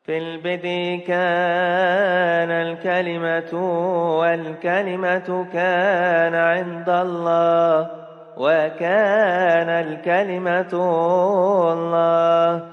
في البدء كان الكلمة والكلمة كان عند الله وكان الكلمة الله.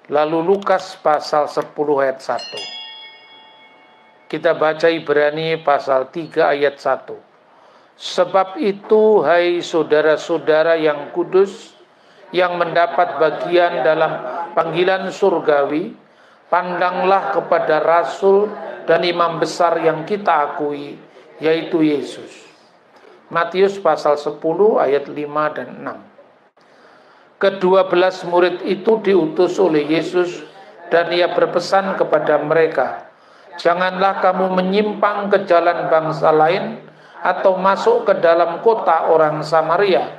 Lalu Lukas pasal 10 ayat 1. Kita baca Ibrani pasal 3 ayat 1. Sebab itu, hai saudara-saudara yang kudus, yang mendapat bagian dalam panggilan surgawi, pandanglah kepada Rasul dan Imam besar yang kita akui, yaitu Yesus. Matius pasal 10 ayat 5 dan 6. Ke-12 murid itu diutus oleh Yesus dan ia berpesan kepada mereka, janganlah kamu menyimpang ke jalan bangsa lain atau masuk ke dalam kota orang Samaria,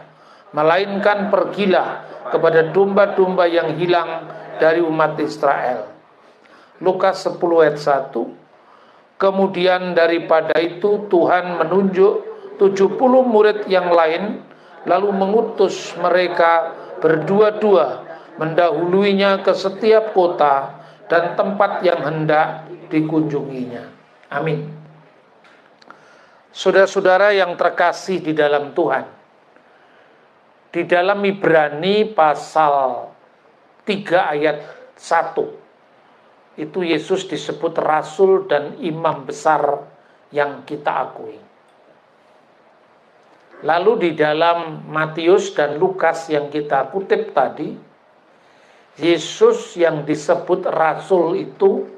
melainkan pergilah kepada domba-domba yang hilang dari umat Israel. Lukas 10 ayat 1. Kemudian daripada itu Tuhan menunjuk 70 murid yang lain, lalu mengutus mereka berdua-dua mendahuluinya ke setiap kota dan tempat yang hendak dikunjunginya. Amin. Saudara-saudara yang terkasih di dalam Tuhan, di dalam Ibrani pasal 3 ayat 1 itu Yesus disebut Rasul dan Imam besar yang kita akui. Lalu di dalam Matius dan Lukas yang kita kutip tadi, Yesus yang disebut Rasul itu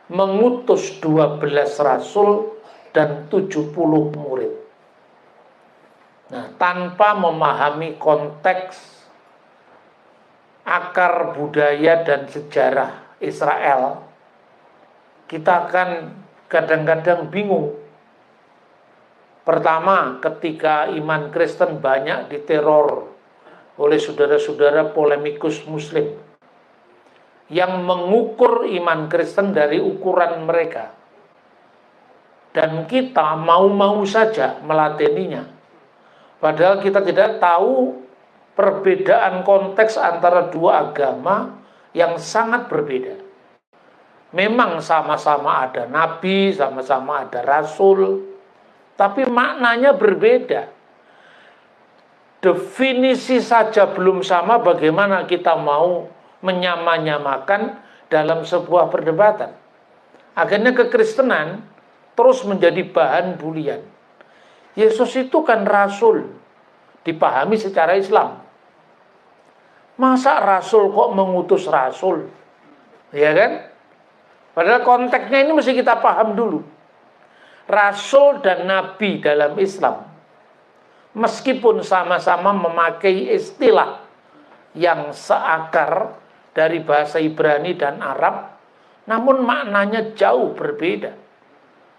mengutus 12 Rasul dan 70 murid. Nah, tanpa memahami konteks, akar budaya dan sejarah Israel, kita akan kadang-kadang bingung. Pertama, ketika iman Kristen banyak diteror oleh saudara-saudara polemikus Muslim yang mengukur iman Kristen dari ukuran mereka, dan kita mau-mau saja meladeninya, padahal kita tidak tahu perbedaan konteks antara dua agama yang sangat berbeda. Memang sama-sama ada nabi, sama-sama ada rasul, tapi maknanya berbeda. Definisi saja belum sama, bagaimana kita mau menyamanyamakan dalam sebuah perdebatan. Akhirnya kekristenan terus menjadi bahan bulian. Yesus itu kan rasul, dipahami secara Islam. Masa rasul kok mengutus rasul? Ya kan? Padahal konteksnya ini mesti kita paham dulu. Rasul dan nabi dalam Islam, meskipun sama-sama memakai istilah yang seakar dari bahasa Ibrani dan Arab, namun maknanya jauh berbeda.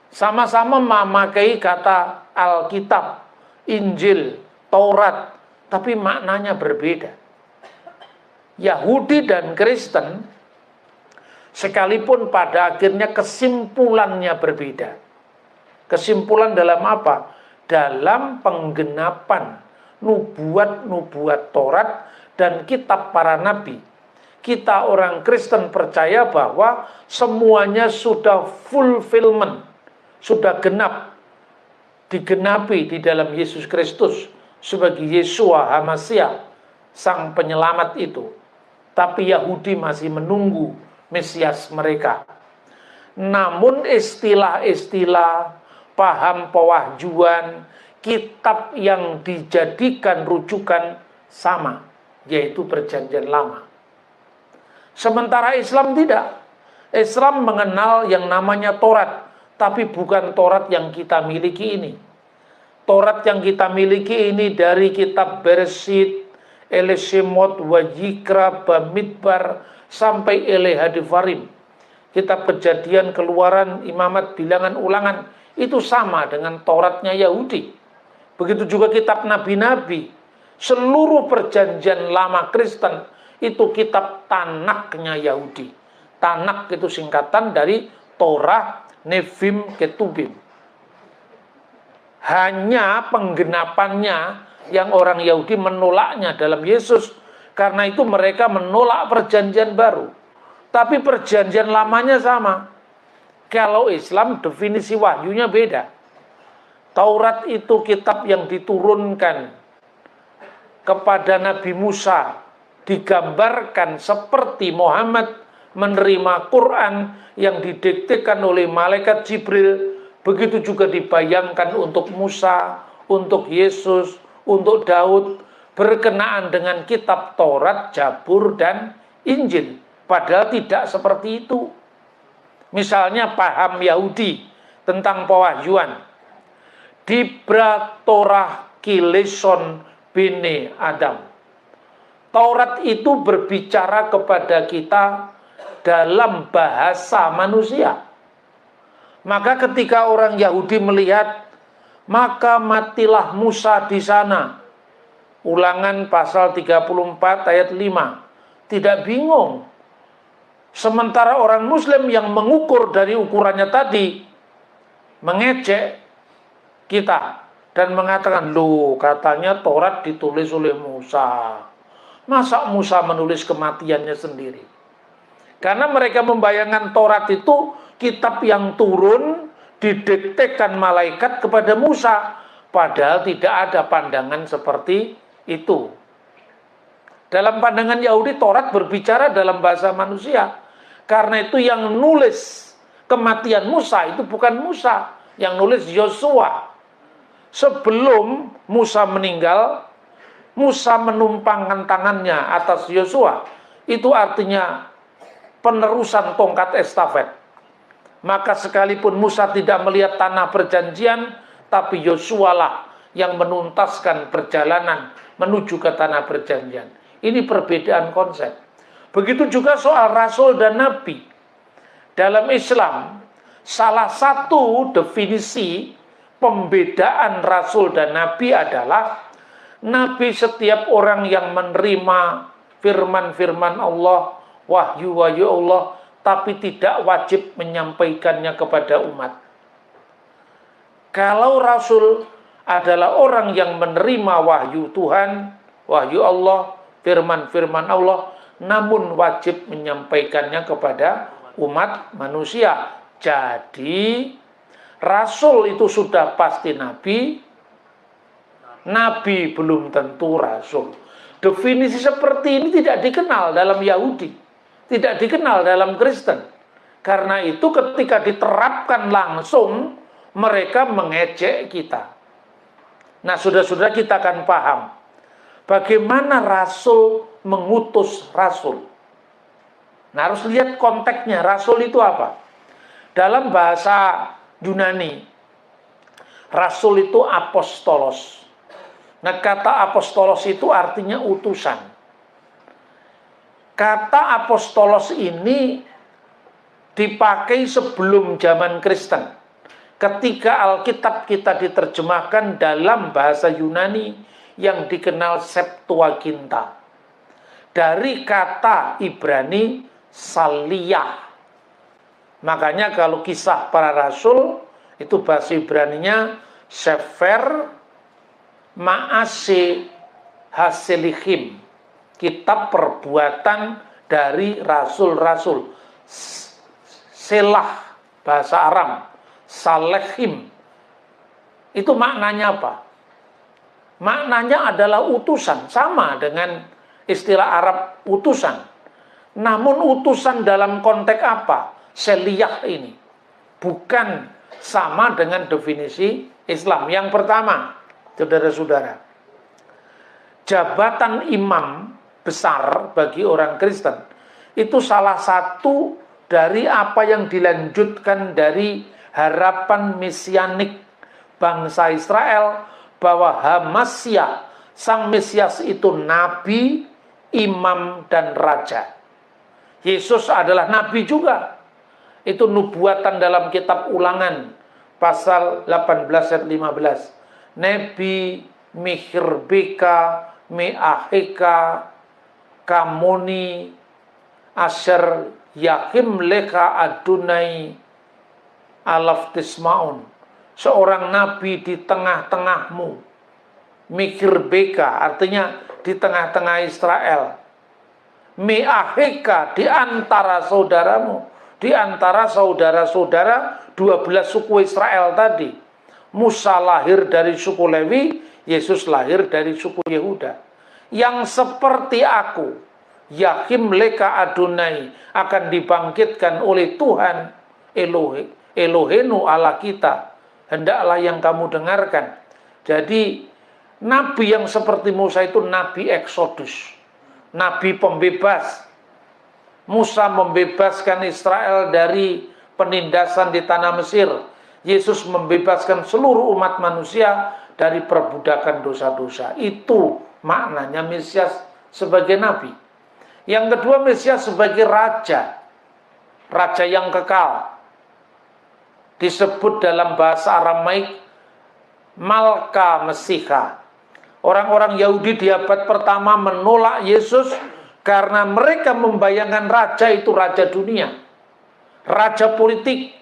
Sama-sama memakai kata Alkitab, Injil, Taurat, tapi maknanya berbeda. Yahudi dan Kristen, sekalipun pada akhirnya kesimpulannya berbeda. Kesimpulan dalam apa? Dalam penggenapan nubuat-nubuat Taurat dan kitab para nabi. Kita orang Kristen percaya bahwa semuanya sudah fulfillment, sudah genap, digenapi di dalam Yesus Kristus sebagai Yeshua HaMashiach, sang penyelamat itu. Tapi Yahudi masih menunggu Mesias mereka. Namun istilah-istilah, paham pewahjuan, kitab yang dijadikan rujukan sama, yaitu Perjanjian Lama. Sementara Islam tidak. Islam mengenal yang namanya Taurat, tapi bukan Taurat yang kita miliki ini. Taurat yang kita miliki ini dari kitab Bereshit, Elesemot, Wajikra, Bamidbar, sampai Elehadivarim. Kitab Kejadian, Keluaran, Imamat, Bilangan, Ulangan, itu sama dengan Tauratnya Yahudi. Begitu juga kitab Nabi-Nabi. Seluruh perjanjian lama Kristen itu kitab Tanakh-nya Yahudi. Tanakh itu singkatan dari Torah, Nevim, Ketubim. Hanya penggenapannya yang orang Yahudi menolaknya dalam Yesus. Karena itu mereka menolak perjanjian baru. Tapi perjanjian lamanya sama. Kalau Islam definisi wahyunya beda. Taurat itu kitab yang diturunkan kepada Nabi Musa. Digambarkan seperti Muhammad menerima Quran yang didiktekan oleh malaikat Jibril. Begitu juga dibayangkan untuk Musa, untuk Yesus, untuk Daud, berkenaan dengan kitab Taurat, Zabur, dan Injil. Padahal tidak seperti itu. Misalnya paham Yahudi tentang pewahyuan. Dibra Torah Kileson Bene Adam. Taurat itu berbicara kepada kita dalam bahasa manusia. Maka ketika orang Yahudi melihat, maka matilah Musa di sana. Ulangan pasal 34 ayat 5. Tidak bingung. Sementara orang Muslim yang mengukur dari ukurannya tadi, mengejek kita dan mengatakan, loh katanya Taurat ditulis oleh Musa. Masa Musa menulis kematiannya sendiri? Karena mereka membayangkan Taurat itu kitab yang turun didiktekan malaikat kepada Musa. Padahal tidak ada pandangan seperti itu. Dalam pandangan Yahudi, Taurat berbicara dalam bahasa manusia. Karena itu yang nulis kematian Musa itu bukan Musa. Yang nulis Yosua. Sebelum Musa meninggal, Musa menumpangkan tangannya atas Yosua. Itu artinya penerusan tongkat estafet. Maka sekalipun Musa tidak melihat tanah perjanjian, tapi Yosua lah yang menuntaskan perjalanan menuju ke tanah perjanjian. Ini perbedaan konsep. Begitu juga soal rasul dan nabi. Dalam Islam, salah satu definisi pembedaan rasul dan nabi adalah nabi setiap orang yang menerima firman-firman Allah, wahyu-wahyu Allah, tapi tidak wajib menyampaikannya kepada umat. Kalau rasul adalah orang yang menerima wahyu Tuhan, wahyu Allah, firman-firman Allah, namun wajib menyampaikannya kepada umat manusia. Jadi, rasul itu sudah pasti nabi, nabi belum tentu rasul. Definisi seperti ini tidak dikenal dalam Yahudi, tidak dikenal dalam Kristen. Karena itu ketika diterapkan langsung, mereka mengejek kita. Nah, sudah-sudah kita akan paham bagaimana rasul mengutus rasul. Nah, harus lihat konteksnya. Rasul itu apa? Dalam bahasa Yunani, rasul itu apostolos. Nah, kata apostolos itu artinya utusan. Kata apostolos ini dipakai sebelum zaman Kristen. Ketika Alkitab kita diterjemahkan dalam bahasa Yunani yang dikenal Septuaginta. Dari kata Ibrani saliyah. Makanya kalau kisah para rasul itu bahasa Ibraninya Sefer Maase Haselihim. Kitab perbuatan dari rasul-rasul. Selah bahasa Aram. Salehim. Itu maknanya apa? Maknanya adalah utusan. Sama dengan istilah Arab utusan. Namun utusan dalam konteks apa? Seliyah ini. Bukan sama dengan definisi Islam. Yang pertama, saudara-saudara, jabatan imam besar bagi orang Kristen itu salah satu dari apa yang dilanjutkan dari harapan mesianik bangsa Israel bahwa Hamasya Sang Mesias itu nabi, imam, dan raja. Yesus adalah nabi juga. Itu nubuatan dalam kitab Ulangan pasal 18 ayat 15. Nebi mihirbeka meaheka kamoni asher yakim leka adunai alaf tismaun. Seorang nabi di tengah-tengahmu. Mihirbeka artinya di tengah-tengah Israel. Meaheka di antara saudaramu, di antara saudara-saudara 12 suku Israel tadi. Musa lahir dari suku Lewi, Yesus lahir dari suku Yehuda. Yang seperti aku, Yakim leka Adonai, akan dibangkitkan oleh Tuhan Elohenu Allah kita. Hendaklah yang kamu dengarkan. Jadi nabi yang seperti Musa itu nabi Eksodus, nabi pembebas. Musa membebaskan Israel dari penindasan di tanah Mesir. Yesus membebaskan seluruh umat manusia dari perbudakan dosa-dosa. Itu maknanya Mesias sebagai nabi. Yang kedua, Mesias sebagai raja. Raja yang kekal. Disebut dalam bahasa Aramaik Malka Mesiha. Orang-orang Yahudi di abad pertama menolak Yesus karena mereka membayangkan raja itu raja dunia. Raja politik.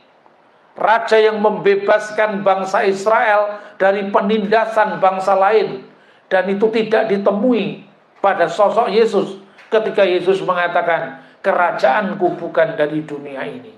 Raja yang membebaskan bangsa Israel dari penindasan bangsa lain. Dan itu tidak ditemui pada sosok Yesus ketika Yesus mengatakan, kerajaanku bukan dari dunia ini.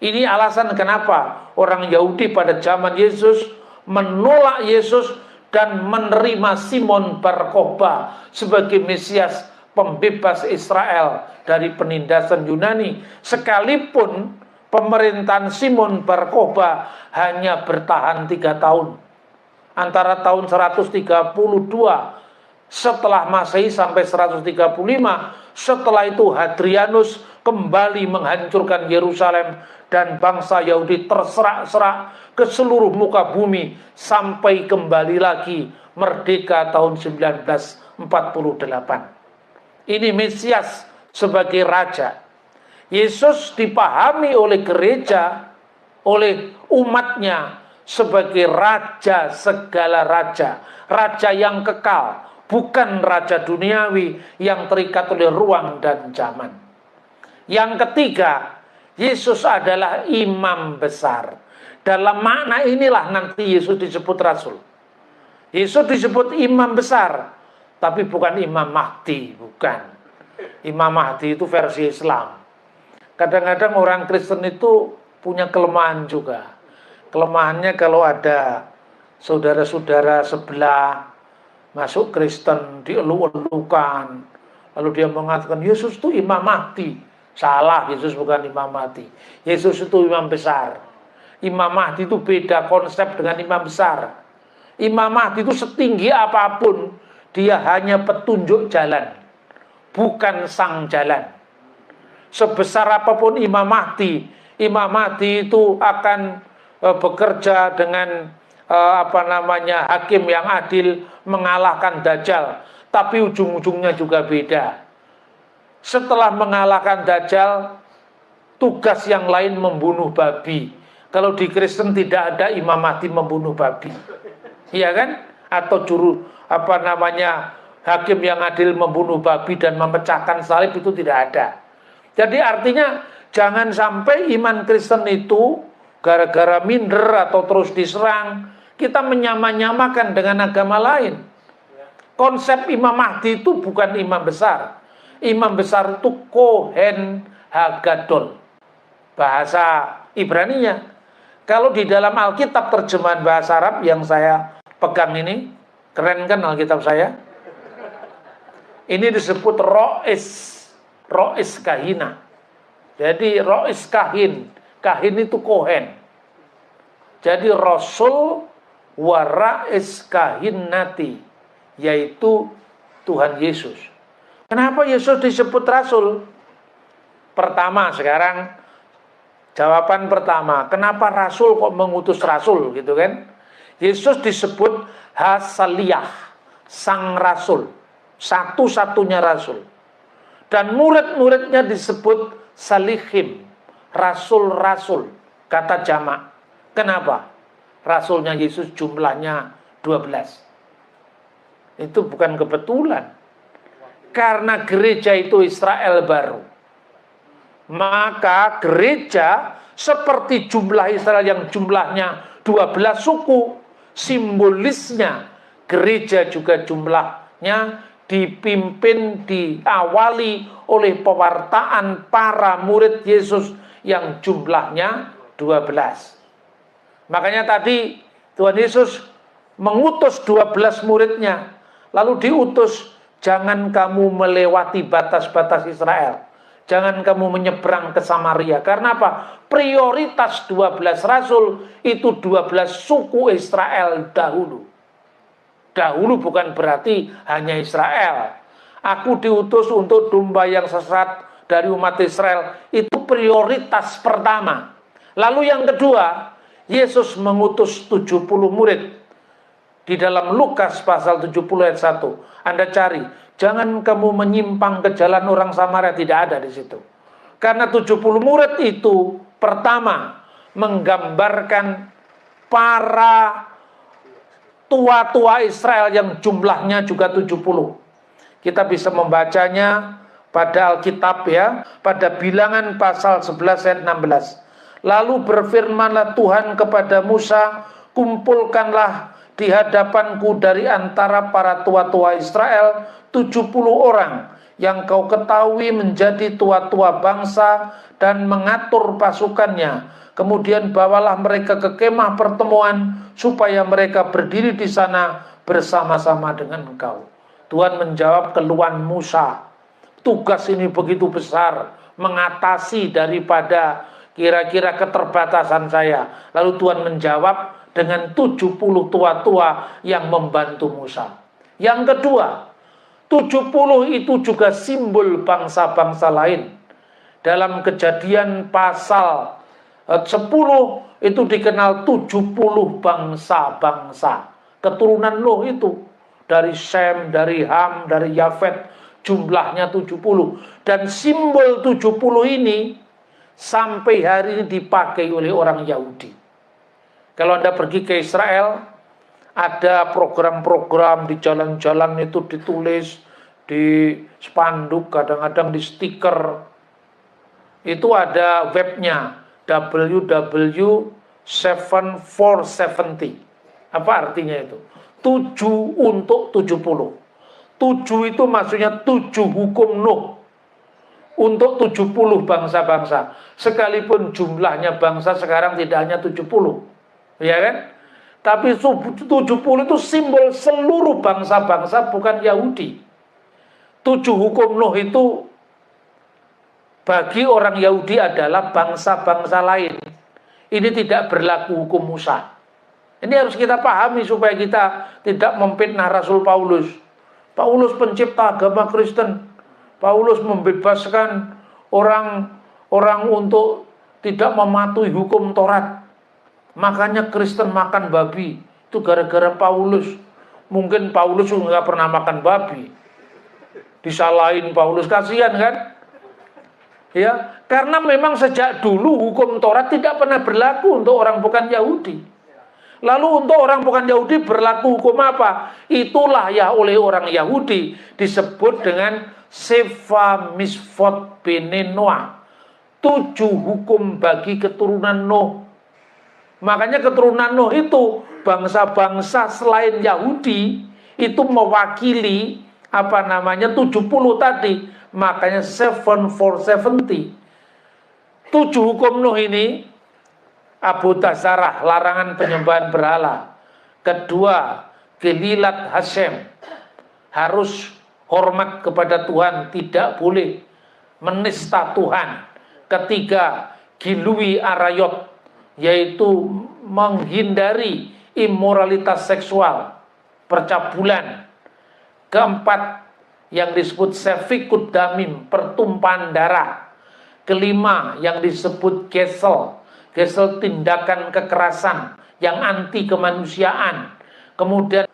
Ini alasan kenapa orang Yahudi pada zaman Yesus menolak Yesus dan menerima Simon Bar Kokhba sebagai Mesias pembebas Israel dari penindasan Yunani. Sekalipun pemerintahan Simon Bar Kokhba hanya bertahan 3 tahun. Antara tahun 132 setelah Masehi sampai 135. Setelah itu Hadrianus kembali menghancurkan Yerusalem dan bangsa Yahudi terserak-serak ke seluruh muka bumi sampai kembali lagi merdeka tahun 1948. Ini Mesias sebagai raja. Yesus dipahami oleh gereja, oleh umatnya sebagai raja segala raja. Raja yang kekal, bukan raja duniawi yang terikat oleh ruang dan zaman. Yang ketiga, Yesus adalah imam besar. Dalam makna inilah nanti Yesus disebut rasul. Yesus disebut imam besar, tapi bukan Imam Mahdi, bukan. Imam Mahdi itu versi Islam. Kadang-kadang orang Kristen itu punya kelemahan juga. Kelemahannya kalau ada saudara-saudara sebelah masuk Kristen, dielu-elukan, lalu dia mengatakan Yesus itu Imam Mahdi. Salah, Yesus bukan Imam Mahdi. Yesus itu imam besar. Imam Mahdi itu beda konsep dengan imam besar. Imam Mahdi itu setinggi apapun, dia hanya petunjuk jalan, bukan sang jalan. Sebesar apapun Imam Mahdi itu akan bekerja dengan hakim yang adil, mengalahkan Dajjal. Tapi ujung-ujungnya juga beda. Setelah mengalahkan Dajjal, tugas yang lain membunuh babi. Kalau di Kristen tidak ada Imam Mahdi membunuh babi, iya kan? Atau hakim yang adil membunuh babi dan memecahkan salib, itu tidak ada. Jadi artinya jangan sampai iman Kristen itu gara-gara minder atau terus diserang, kita menyamakan dengan agama lain. Konsep Imam Mahdi itu bukan imam besar. Imam besar itu Kohen Hagadol, bahasa Ibraninya. Kalau di dalam Alkitab terjemahan bahasa Arab yang saya pegang ini, keren kan Alkitab saya? Ini disebut Rois Kahina. Jadi Rois Kahin, Kahin itu Kohen. Jadi Rasul Warais Kahinati, yaitu Tuhan Yesus. Kenapa Yesus disebut rasul? Pertama sekarang, jawaban pertama, kenapa rasul kok mengutus rasul gitu kan? Yesus disebut Hasaliyah. sang rasul, satu-satunya rasul. Dan murid-muridnya disebut salihim, rasul-rasul, kata jamak. Kenapa? Rasulnya Yesus jumlahnya 12. Itu bukan kebetulan. Karena gereja itu Israel baru. Maka gereja seperti jumlah Israel yang jumlahnya 12 suku, simbolisnya gereja juga jumlahnya dipimpin, diawali oleh pewartaan para murid Yesus yang jumlahnya 12. Makanya tadi Tuhan Yesus mengutus 12 muridnya, lalu diutus, jangan kamu melewati batas-batas Israel. Jangan kamu menyeberang ke Samaria. Karena apa? Prioritas 12 rasul itu 12 suku Israel dahulu. Dahulu bukan berarti hanya Israel. Aku diutus untuk domba yang sesat dari umat Israel. Itu prioritas pertama. Lalu yang kedua, Yesus mengutus 70 murid. Di dalam Lukas pasal 70 ayat 1. Anda cari, jangan kamu menyimpang ke jalan orang Samaria, tidak ada di situ. Karena 70 murid itu pertama menggambarkan para tua-tua Israel yang jumlahnya juga 70. Kita bisa membacanya pada Alkitab ya, pada Bilangan pasal 11 ayat 16. Lalu berfirmanlah Tuhan kepada Musa, kumpulkanlah di hadapanku dari antara para tua-tua Israel 70 orang yang kau ketahui menjadi tua-tua bangsa dan mengatur pasukannya. Kemudian bawalah mereka ke kemah pertemuan supaya mereka berdiri di sana bersama-sama dengan engkau. Tuhan menjawab keluhan Musa. Tugas ini begitu besar, mengatasi daripada kira-kira keterbatasan saya. Lalu Tuhan menjawab dengan 70 tua-tua yang membantu Musa. Yang kedua, 70 itu juga simbol bangsa-bangsa lain. Dalam Kejadian pasal 10 itu dikenal 70 bangsa-bangsa. Keturunan Nuh itu. Dari Sem, dari Ham, dari Yafet. Jumlahnya 70. Dan simbol 70 ini sampai hari ini dipakai oleh orang Yahudi. Kalau Anda pergi ke Israel, ada program-program di jalan-jalan itu ditulis, di spanduk, kadang-kadang di stiker. Itu ada webnya, www.7470. Apa artinya itu? 7 untuk 70. 7 itu maksudnya 7 hukum Nuh untuk 70 bangsa-bangsa. Sekalipun jumlahnya bangsa sekarang tidak hanya 70. Ya kan? Tapi 70 itu simbol seluruh bangsa-bangsa, bukan Yahudi. 7 hukum Nuh itu bagi orang Yahudi adalah bangsa-bangsa lain. Ini tidak berlaku hukum Musa. Ini harus kita pahami supaya kita tidak memfitnah Rasul Paulus. Paulus pencipta agama Kristen. Paulus membebaskan orang untuk tidak mematuhi hukum Taurat. Makanya Kristen makan babi. Itu gara-gara Paulus. Mungkin Paulus juga nggak pernah makan babi. Disalahin Paulus, kasihan kan? Ya, karena memang sejak dulu hukum Taurat tidak pernah berlaku untuk orang bukan Yahudi. Lalu untuk orang bukan Yahudi berlaku hukum apa? Itulah ya oleh orang Yahudi disebut dengan Sefa Misfot Bene Noah. 7 hukum bagi keturunan Nuh. Makanya keturunan Nuh itu bangsa-bangsa selain Yahudi itu mewakili 70 tadi. Makanya 7 hukum Nuh ini, Abu Tasarah, larangan penyembahan berhala. Kedua, Gelilat Hashem, harus hormat kepada Tuhan, tidak boleh menista Tuhan. Ketiga, Gilui Arayot, yaitu menghindari imoralitas seksual, percabulan. Keempat, yang disebut Sefikut Damim, pertumpahan darah. Kelima, yang disebut Gesel, Gesel tindakan kekerasan yang anti kemanusiaan. Kemudian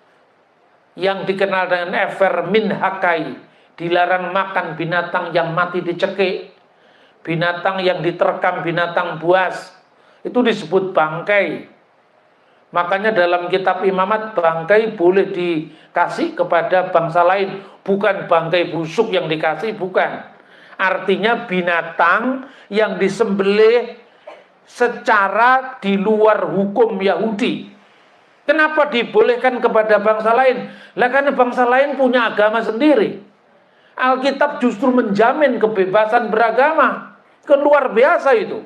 yang dikenal dengan efer min hakai, dilarang makan binatang yang mati dicekik, binatang yang diterkam binatang buas, itu disebut bangkai. Makanya dalam kitab imamat bangkai boleh dikasih kepada bangsa lain, bukan bangkai busuk yang dikasih, bukan. Artinya binatang yang disembelih secara di luar hukum Yahudi. Kenapa dibolehkan kepada bangsa lain? Lah karena bangsa lain punya agama sendiri. Alkitab justru menjamin kebebasan beragama. Luar biasa itu.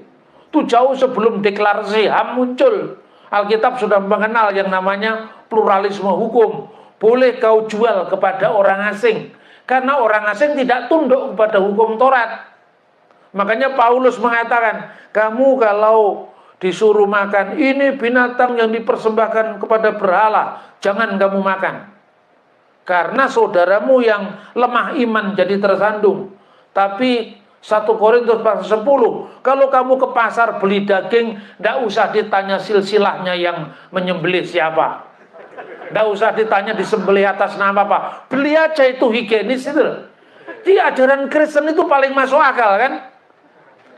Itu jauh sebelum deklarasi HAM muncul. Alkitab sudah mengenal yang namanya pluralisme hukum. Boleh kau jual kepada orang asing. Karena orang asing tidak tunduk kepada hukum Taurat. Makanya Paulus mengatakan, kamu kalau disuruh makan, ini binatang yang dipersembahkan kepada berhala, jangan kamu makan. Karena saudaramu yang lemah iman jadi tersandung. Tapi 1 Korintus pasal 10, kalau kamu ke pasar beli daging, tidak usah ditanya silsilahnya yang menyembelih siapa. Tidak usah ditanya disembelih atas nama apa. Beli aja, itu higienis itu. Di ajaran Kristen itu paling masuk akal kan.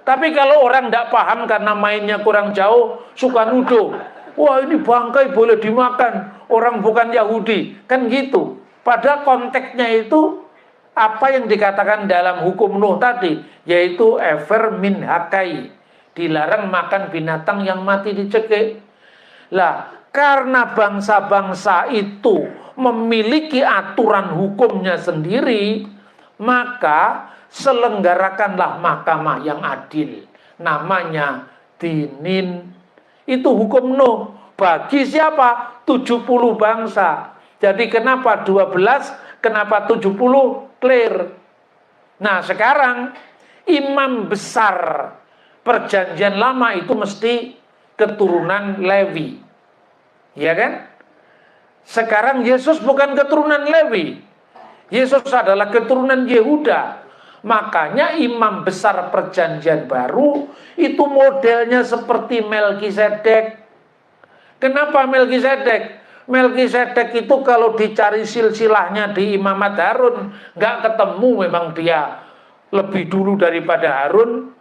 Tapi kalau orang tidak paham karena mainnya kurang jauh, suka nuduh. Wah, ini bangkai boleh dimakan, orang bukan Yahudi. Kan gitu. Padahal konteksnya itu apa yang dikatakan dalam hukum Nuh tadi, yaitu efer min hakai, dilarang makan binatang yang mati dicekik. Lah, karena bangsa-bangsa itu memiliki aturan hukumnya sendiri, maka selenggarakanlah mahkamah yang adil, namanya dinin. Itu hukum Nuh. Bagi siapa? 70 bangsa. Jadi kenapa 12, kenapa 70? Clear. Nah sekarang imam besar perjanjian lama itu mesti keturunan Lewi, ya kan? Sekarang Yesus bukan keturunan Lewi, Yesus adalah keturunan Yehuda. Makanya imam besar perjanjian baru itu modelnya seperti Melkisedek. Kenapa Melkisedek? Melkisedek itu kalau dicari silsilahnya di Imamat Harun nggak ketemu, memang dia lebih dulu daripada Harun.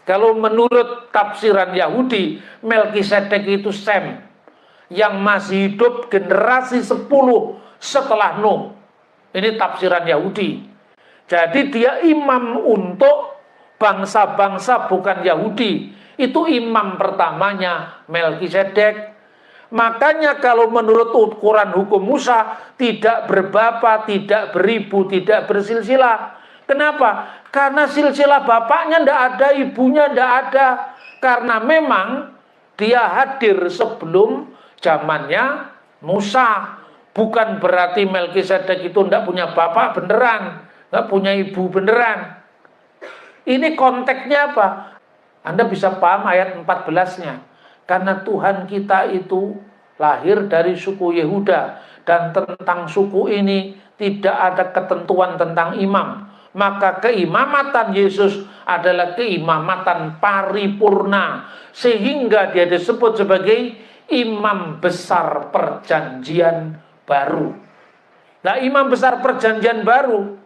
Kalau menurut tafsiran Yahudi, Melkisedek itu Sem yang masih hidup generasi 10 setelah Nuh. Ini tafsiran Yahudi. Jadi dia imam untuk bangsa-bangsa bukan Yahudi. Itu imam pertamanya Melkisedek. Makanya kalau menurut ukuran hukum Musa, tidak berbapa, tidak beribu, tidak bersilsilah. Kenapa? Karena silsilah bapaknya tidak ada, ibunya tidak ada. Karena memang dia hadir sebelum zamannya Musa. Bukan berarti Melkisedek itu tidak punya bapak beneran, tidak punya ibu beneran. Ini konteksnya apa? Anda bisa paham ayat 14-nya. Karena Tuhan kita itu lahir dari suku Yehuda, dan tentang suku ini tidak ada ketentuan tentang imam. Maka keimamatan Yesus adalah keimamatan paripurna, sehingga dia disebut sebagai imam besar perjanjian baru. Nah, imam besar perjanjian baru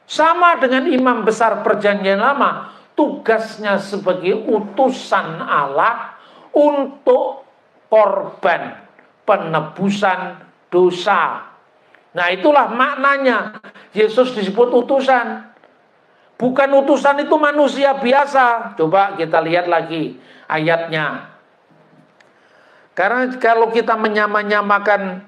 sama dengan imam besar perjanjian lama, tugasnya sebagai utusan Allah untuk korban penebusan dosa. Nah itulah maknanya Yesus disebut utusan. Bukan utusan itu manusia biasa. Coba kita lihat lagi ayatnya. Karena kalau kita menyamakan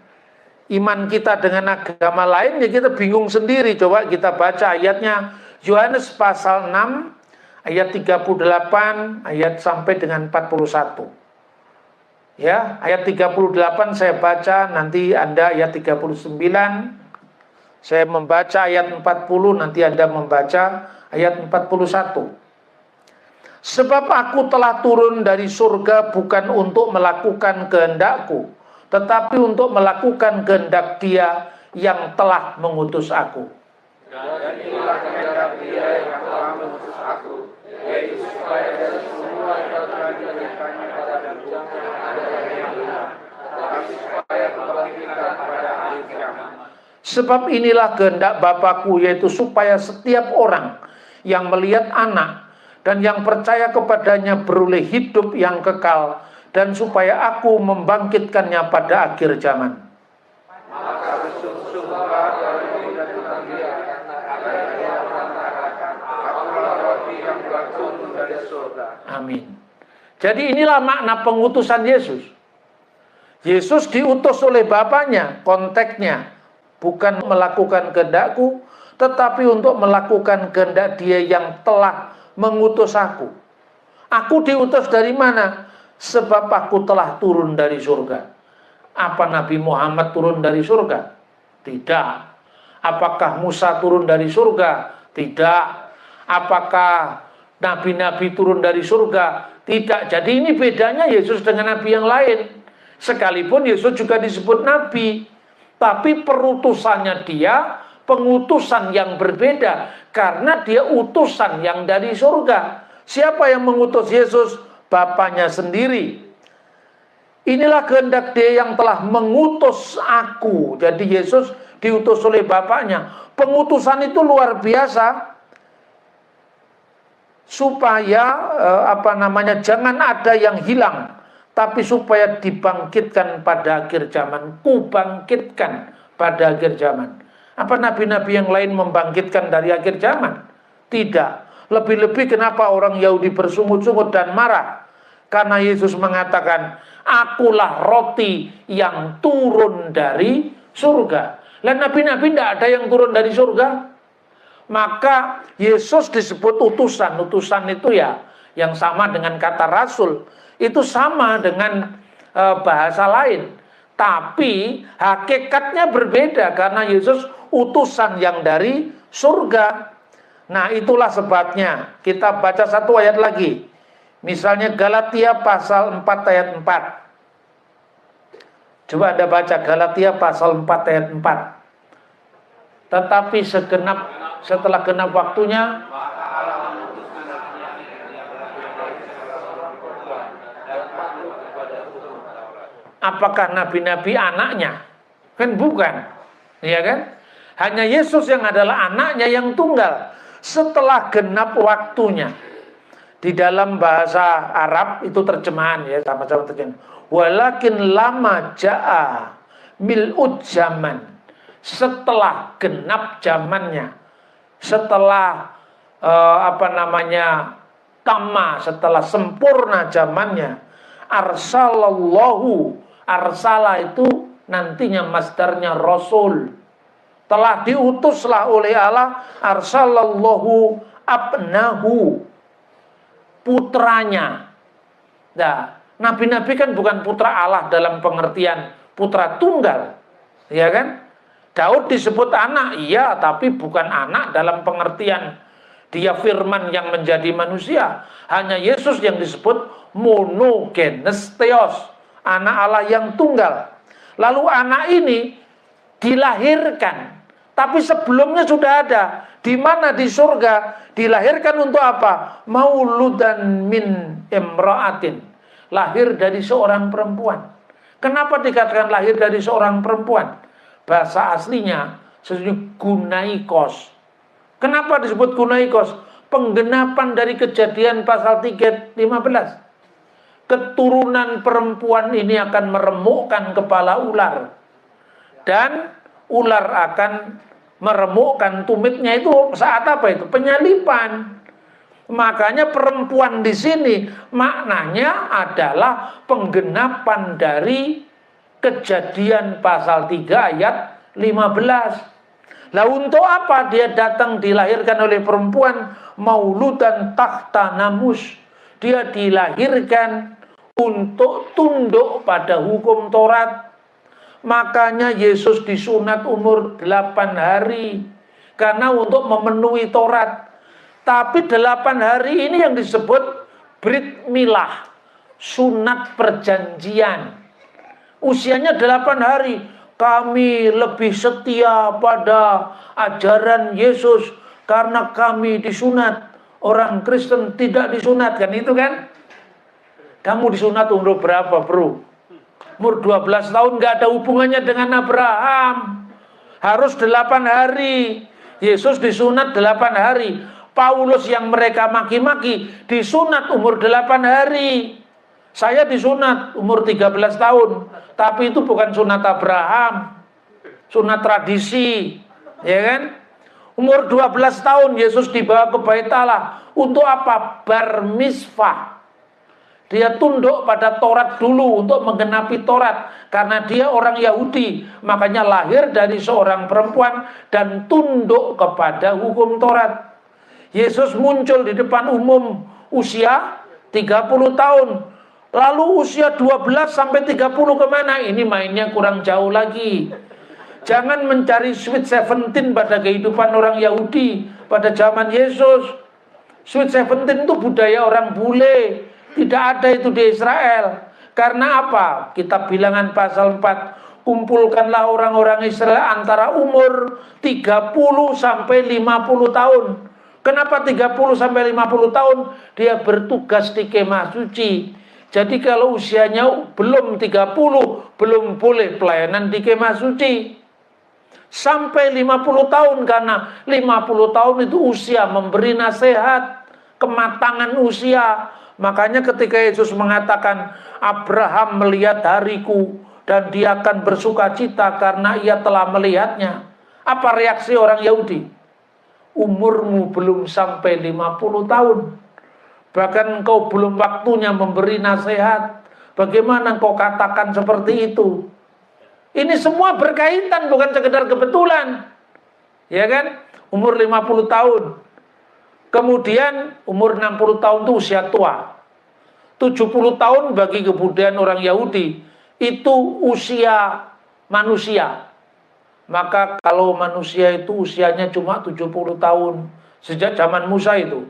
iman kita dengan agama lain, ya kita bingung sendiri. Coba kita baca ayatnya. Yohanes pasal 6 ayat 38 ayat sampai dengan 41. Ya, ayat 38 saya baca, nanti Anda ayat 39. Saya membaca ayat 40, nanti Anda membaca ayat 41. Sebab aku telah turun dari surga bukan untuk melakukan kehendakku, tetapi untuk melakukan kehendak Dia yang telah mengutus aku. Dan inilah kehendak Dia yang telah mengutus aku, yaitu supaya dari semua yang telah dilakukannya pada jangan ada yang hilang, tetapi supaya kebangkitan pada hari kiamat. Sebab inilah kehendak Bapakku, yaitu supaya setiap orang yang melihat anak dan yang percaya kepadanya beroleh hidup yang kekal, dan supaya aku membangkitkannya pada akhir zaman. Maka bersungguh-sungguhlah dari muda Tuhan dia, agar dia mengatakan, akulah roti yang telah turun dari surga. Amin. Jadi inilah makna pengutusan Yesus. Yesus diutus oleh Bapaknya, konteksnya bukan melakukan kehendakku, tetapi untuk melakukan kehendak Dia yang telah mengutus aku. Aku diutus dari mana? Sebab aku telah turun dari surga. Apa Nabi Muhammad turun dari surga? Tidak. Apakah Musa turun dari surga? Tidak. Apakah nabi-nabi turun dari surga? Tidak. Jadi ini bedanya Yesus dengan nabi yang lain. Sekalipun Yesus juga disebut nabi, tapi perutusannya dia pengutusan yang berbeda, karena dia utusan yang dari surga. Siapa yang mengutus Yesus? Bapaknya sendiri. Inilah kehendak Dia yang telah mengutus aku. Jadi Yesus diutus oleh Bapaknya. Pengutusan itu luar biasa, supaya jangan ada yang hilang, tapi supaya dibangkitkan pada akhir zaman. Kubangkitkan pada akhir zaman. Apa nabi-nabi yang lain membangkitkan dari akhir zaman? Tidak. Lebih-lebih kenapa orang Yahudi bersungut-sungut dan marah? Karena Yesus mengatakan, akulah roti yang turun dari surga. Dan nabi-nabi tidak ada yang turun dari surga. Maka Yesus disebut utusan. Utusan itu ya yang sama dengan kata rasul. Itu sama dengan bahasa lain. Tapi hakikatnya berbeda, karena Yesus utusan yang dari surga. Nah, itulah sebabnya kita baca satu ayat lagi. Misalnya Galatia pasal 4 ayat 4. Coba Anda baca Galatia pasal 4 ayat 4. Tetapi setelah genap waktunya, apakah nabi-nabi anaknya? Kan bukan, ya kan? Hanya Yesus yang adalah anaknya yang tunggal. Setelah genap waktunya. Di dalam bahasa Arab itu terjemahan ya, sama-sama terjemahan. Walakin lama ja'a mil'ud zaman. Setelah genap zamannya. Setelah tamma, setelah sempurna zamannya. Arsalallahu. Arsala itu nantinya masdarnya rasul. Telah diutuslah oleh Allah, arsalallahu abnahu, putranya. Nah, nabi-nabi kan bukan putra Allah dalam pengertian putra tunggal, ya kan? Daud disebut anak, iya, tapi bukan anak dalam pengertian dia firman yang menjadi manusia. Hanya Yesus yang disebut monogenes theos, anak Allah yang tunggal. Lalu anak ini dilahirkan, tapi sebelumnya sudah ada. Di mana? Di surga. Dilahirkan untuk apa? Mauludan min imra'atin. Lahir dari seorang perempuan. Kenapa dikatakan lahir dari seorang perempuan? Bahasa aslinya sesungguhnya gunaikos. Kenapa disebut gunaikos? Penggenapan dari Kejadian pasal 3:15. Keturunan perempuan ini akan meremukkan kepala ular. Dan ular akan meremukkan tumitnya. Itu saat apa itu? Penyalipan. Makanya perempuan di sini maknanya adalah penggenapan dari Kejadian pasal 3 ayat 15. Lah untuk apa dia datang dilahirkan oleh perempuan? Mauludan tahta namus. Dia dilahirkan untuk tunduk pada hukum Taurat. Makanya Yesus disunat umur 8 hari. Karena untuk memenuhi Taurat. Tapi 8 hari ini yang disebut Brit Milah. Sunat perjanjian. Usianya 8 hari. Kami lebih setia pada ajaran Yesus karena kami disunat. Orang Kristen tidak disunat, kan itu kan? Kamu disunat umur berapa, bro? Umur 12 tahun, gak ada hubungannya dengan Abraham. harus 8 hari. Yesus disunat 8 hari. Paulus yang mereka maki-maki disunat umur 8 hari. Saya disunat umur 13 tahun. Tapi itu bukan sunat Abraham, sunat tradisi, ya kan? Umur 12 tahun Yesus dibawa ke Bait Allah. Untuk apa? Bar mitzvah. Dia tunduk pada Taurat dulu untuk menggenapi Taurat. Karena dia orang Yahudi. Makanya lahir dari seorang perempuan dan tunduk kepada hukum Taurat. Yesus muncul di depan umum usia 30 tahun. Lalu usia 12 sampai 30 kemana? Ini mainnya kurang jauh lagi. Jangan mencari sweet 17 pada kehidupan orang Yahudi pada zaman Yesus. Sweet 17 itu budaya orang bule. Tidak ada itu di Israel. Karena apa? Kitab Bilangan pasal 4. Kumpulkanlah orang-orang Israel antara umur 30 sampai 50 tahun. Kenapa 30 sampai 50 tahun? Dia bertugas di kemah suci. Jadi kalau usianya belum 30, belum boleh pelayanan di kemah suci. Sampai 50 tahun, karena 50 tahun itu usia memberi nasihat, kematangan usia. Makanya ketika Yesus mengatakan, Abraham melihat hariku dan dia akan bersuka cita karena ia telah melihatnya. Apa reaksi orang Yahudi? Umurmu belum sampai 50 tahun. Bahkan engkau belum waktunya memberi nasihat. Bagaimana engkau katakan seperti itu? Ini semua berkaitan, bukan sekedar kebetulan. Ya kan? Umur 50 tahun. Kemudian umur 60 tahun itu usia tua. 70 tahun bagi kebudayaan orang Yahudi itu usia manusia. Maka kalau manusia itu usianya cuma 70 tahun sejak zaman Musa itu.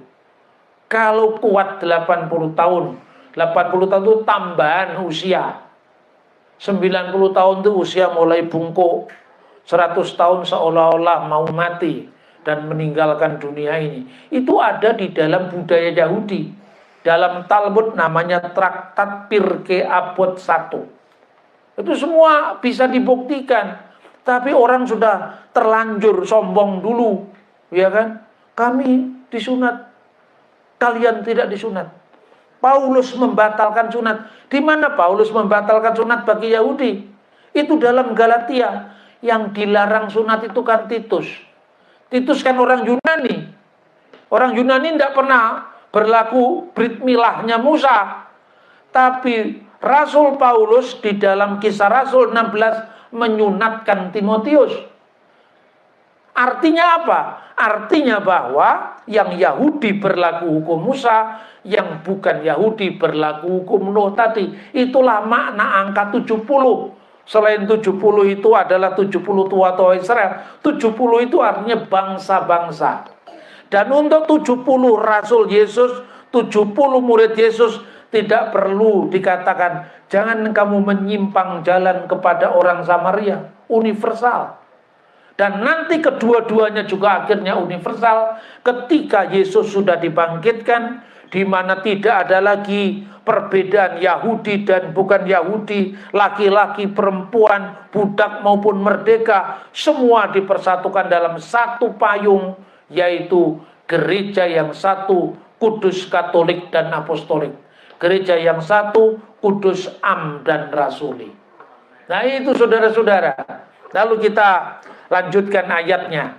Kalau kuat 80 tahun. 80 tahun itu tambahan usia. 90 tahun itu usia mulai bungkuk. 100 tahun seolah-olah mau mati dan meninggalkan dunia ini. Itu ada di dalam budaya Yahudi. Dalam Talmud namanya Traktat Pirkei Avot 1. Itu semua bisa dibuktikan. Tapi orang sudah terlanjur sombong dulu. Ya kan? Kami disunat. Kalian tidak disunat. Paulus membatalkan sunat. Di mana Paulus membatalkan sunat bagi Yahudi? Itu dalam Galatia. Yang dilarang sunat itu kan Titus. Titus kan orang Yunani. Orang Yunani tidak pernah berlaku brit milahnya Musa. Tapi Rasul Paulus di dalam Kisah Rasul 16 menyunatkan Timotius. Artinya apa? Artinya bahwa yang Yahudi berlaku hukum Musa, yang bukan Yahudi berlaku hukum Nuh tadi. Itulah makna angka 70. Selain 70 itu adalah 70 tua-tua Israel. 70 itu artinya bangsa-bangsa. Dan untuk 70 Rasul Yesus, 70 murid Yesus, tidak perlu dikatakan, jangan kamu menyimpang jalan kepada orang Samaria. Universal. Dan nanti kedua-duanya juga akhirnya universal ketika Yesus sudah dibangkitkan, di mana tidak ada lagi perbedaan Yahudi dan bukan Yahudi, laki-laki, perempuan, budak maupun merdeka, semua dipersatukan dalam satu payung, yaitu gereja yang satu, kudus, katolik, dan apostolik. Gereja yang satu, kudus, am, dan rasuli. Nah itu saudara-saudara. Lalu kita lanjutkan ayatnya.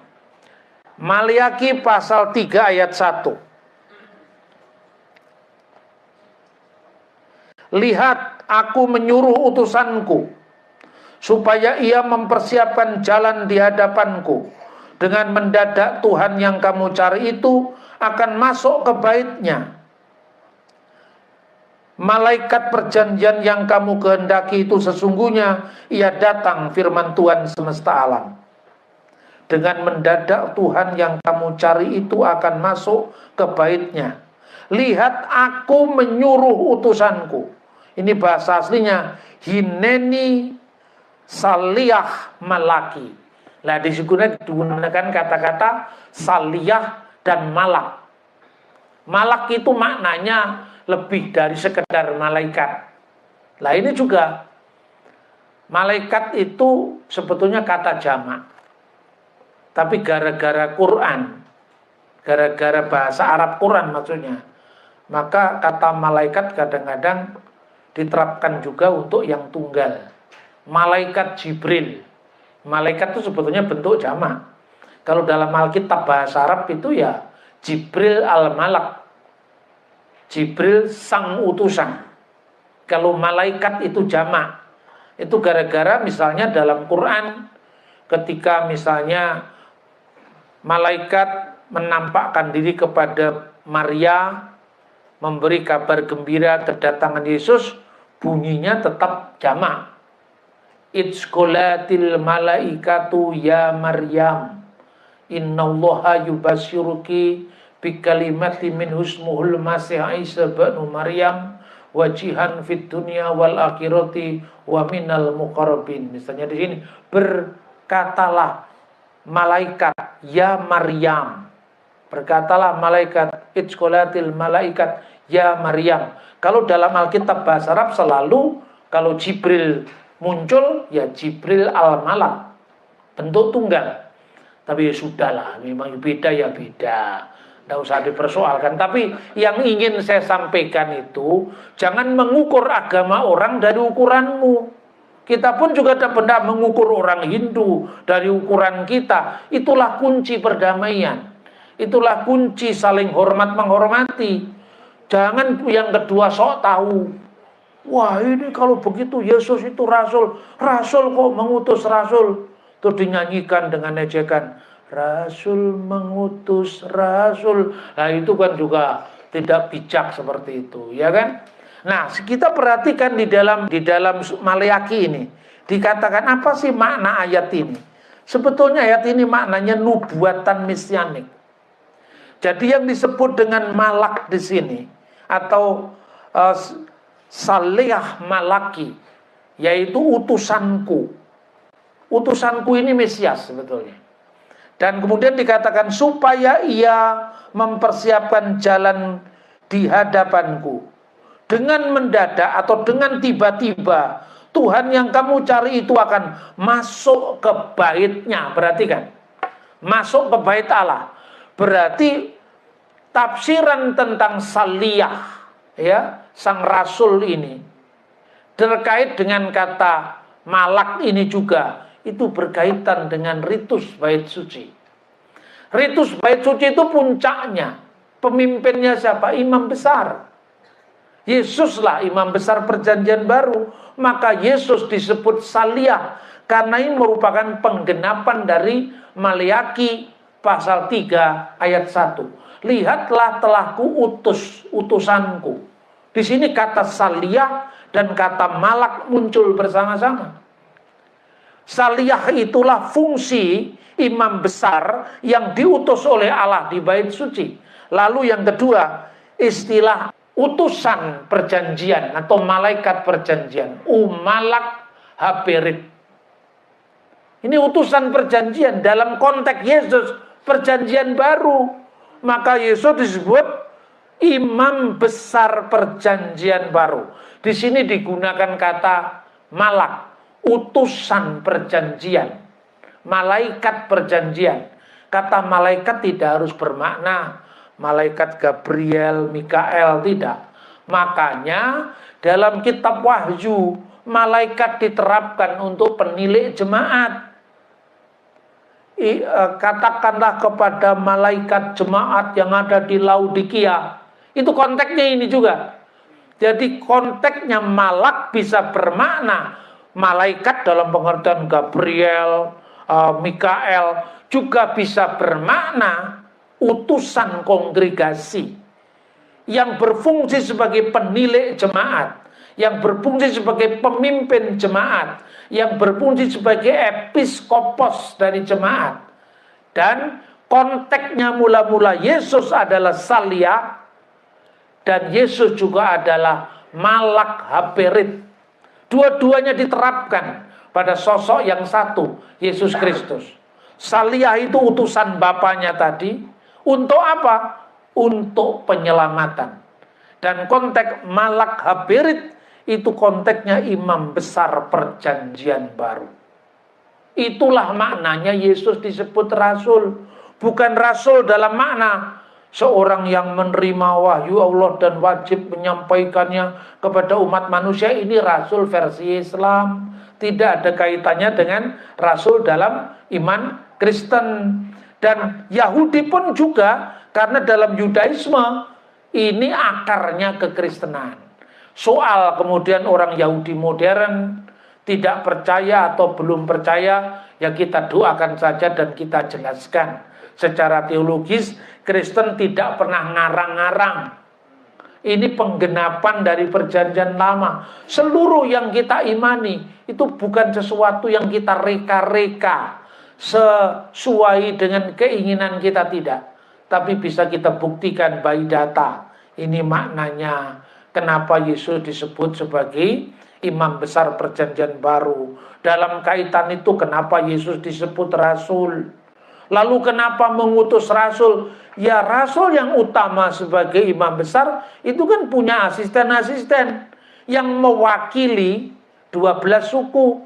Maliaki pasal 3 ayat 1. Lihat, aku menyuruh utusanku supaya ia mempersiapkan jalan di hadapanku. Dengan mendadak Tuhan yang kamu cari itu akan masuk ke baitnya. Malaikat perjanjian yang kamu kehendaki itu sesungguhnya ia datang, firman Tuhan semesta alam. Dengan mendadak Tuhan yang kamu cari itu akan masuk ke baitnya. Lihat, aku menyuruh utusanku. Ini bahasa aslinya hineni saliyah malaki. Nah digunakan kata-kata saliyah dan malak. Malak itu maknanya lebih dari sekedar malaikat. Nah ini juga malaikat itu sebetulnya kata jamak. tapi gara-gara Quran, gara-gara bahasa Arab Quran maksudnya, maka kata malaikat kadang-kadang diterapkan juga untuk yang tunggal. Malaikat Jibril. Malaikat itu sebetulnya bentuk jamak. Kalau dalam Alkitab bahasa Arab itu ya Jibril al-Malak. Jibril sang utusan. Kalau malaikat itu jamak. Itu gara-gara misalnya dalam Quran ketika misalnya malaikat menampakkan diri kepada Maria, memberi kabar gembira kedatangan Yesus, bunyinya tetap jamak. Idzqolatil malaikatu ya Maryam innallaha yubasyiruki bikalimati min husmuhul masih Isa ibnu Maryam wajihan fid dunya wal akhirati wa minal muqarrabin. Misalnya di sini, berkatalah malaikat ya Maryam. Berkatalah malaikat, idzqolatil malaikat ya Maryam. Kalau dalam Alkitab bahasa Arab selalu kalau Jibril muncul ya Jibril al-Malak, bentuk tunggal. Tapi ya sudahlah, memang beda ya beda, tidak usah dipersoalkan. Tapi yang ingin saya sampaikan itu, jangan mengukur agama orang dari ukuranmu. Kita pun juga tidak mengukur orang Hindu dari ukuran kita. Itulah kunci perdamaian. Itulah kunci saling hormat menghormati. Jangan yang kedua sok tahu. Wah, ini kalau begitu Yesus itu rasul. Rasul kok mengutus rasul. Terus dinyanyikan dengan ejekan. Rasul mengutus rasul. Nah, itu kan juga tidak bijak seperti itu, ya kan? Nah, kita perhatikan di dalam Maleakhi ini. Dikatakan apa sih makna ayat ini? Sebetulnya ayat ini maknanya nubuatan mesianik. Jadi yang disebut dengan malak di sini atau Salih Malaki, yaitu utusanku. Utusanku ini Mesias sebetulnya. Dan kemudian dikatakan supaya ia mempersiapkan jalan di hadapanku. Dengan mendadak atau dengan tiba-tiba Tuhan yang kamu cari itu akan masuk ke baitnya. Perhatikan, masuk ke bait Allah. Berarti tafsiran tentang Saliyah, ya, sang rasul ini terkait dengan kata malak ini juga itu berkaitan dengan ritus bait suci. Ritus bait suci itu puncaknya, pemimpinnya siapa? Imam besar. Yesuslah imam besar perjanjian baru. Maka Yesus disebut Saliyah karena ini merupakan penggenapan dari Maleakhi pasal 3 ayat 1. Lihatlah telah kuutus utusanku. Di sini kata Saliyah dan kata malak muncul bersama-sama. Saliyah itulah fungsi imam besar yang diutus oleh Allah di bait suci. Lalu yang kedua, istilah utusan perjanjian atau malaikat perjanjian. Malak haberit. Ini utusan perjanjian dalam konteks Yesus perjanjian baru. Maka Yesus disebut imam besar perjanjian baru. Di sini digunakan kata malak, utusan perjanjian, malaikat perjanjian. Kata malaikat tidak harus bermakna malaikat Gabriel, Mikael, tidak. Makanya dalam kitab Wahyu malaikat diterapkan untuk penilik jemaat. Katakanlah kepada malaikat jemaat yang ada di Laodikia. Itu konteksnya ini juga. Jadi konteksnya malak bisa bermakna malaikat dalam pengertian Gabriel, Mikael, juga bisa bermakna utusan kongregasi yang berfungsi sebagai penilik jemaat, yang berfungsi sebagai pemimpin jemaat, yang berfungsi sebagai episkopos dari jemaat. Dan konteksnya mula-mula Yesus adalah Saliyah dan Yesus juga adalah malak haberit. Dua-duanya diterapkan pada sosok yang satu, Yesus Kristus. Saliyah itu utusan Bapaknya tadi. Untuk apa? Untuk penyelamatan. Dan konteks malak haberit itu konteksnya imam besar perjanjian baru. Itulah maknanya Yesus disebut rasul. Bukan rasul dalam makna seorang yang menerima wahyu Allah dan wajib menyampaikannya kepada umat manusia. Ini rasul versi Islam. Tidak ada kaitannya dengan rasul dalam iman Kristen. Dan Yahudi pun juga, karena dalam Yudaisme ini akarnya kekristenan. Soal kemudian orang Yahudi modern tidak percaya atau belum percaya, ya kita doakan saja dan kita jelaskan. Secara teologis, Kristen tidak pernah ngarang-ngarang. Ini penggenapan dari perjanjian lama. Seluruh yang kita imani itu bukan sesuatu yang kita reka-reka sesuai dengan keinginan kita, tidak. Tapi bisa kita buktikan by data. Ini maknanya kenapa Yesus disebut sebagai imam besar perjanjian baru. Dalam kaitan itu kenapa Yesus disebut rasul. Lalu kenapa mengutus rasul? Ya rasul yang utama sebagai imam besar itu kan punya asisten-asisten yang mewakili 12 suku.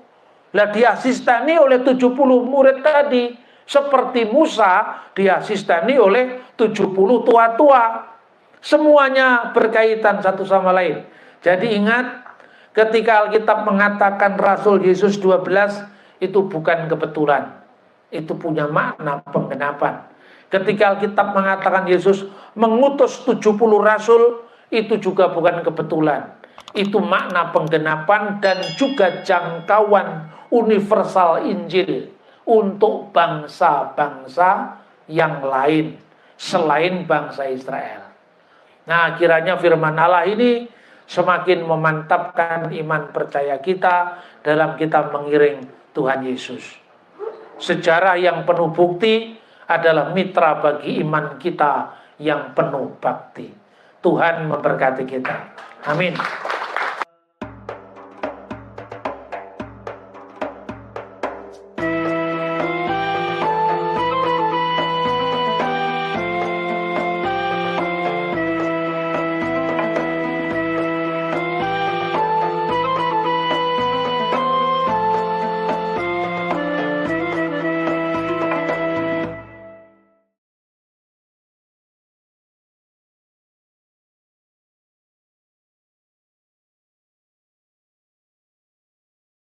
Lah diasisteni oleh 70 murid tadi. Seperti Musa diasisteni oleh 70 tua-tua. Semuanya berkaitan satu sama lain. Jadi ingat, ketika Alkitab mengatakan Rasul Yesus 12, itu bukan kebetulan. Itu punya makna penggenapan. Ketika Alkitab mengatakan Yesus mengutus 70 rasul, itu juga bukan kebetulan. Itu makna penggenapan dan juga jangkauan universal Injil untuk bangsa-bangsa yang lain selain bangsa Israel. Nah, kiranya firman Allah ini semakin memantapkan iman percaya kita dalam kita mengiring Tuhan Yesus. Sejarah yang penuh bukti adalah mitra bagi iman kita yang penuh bakti. Tuhan memberkati kita. Amin.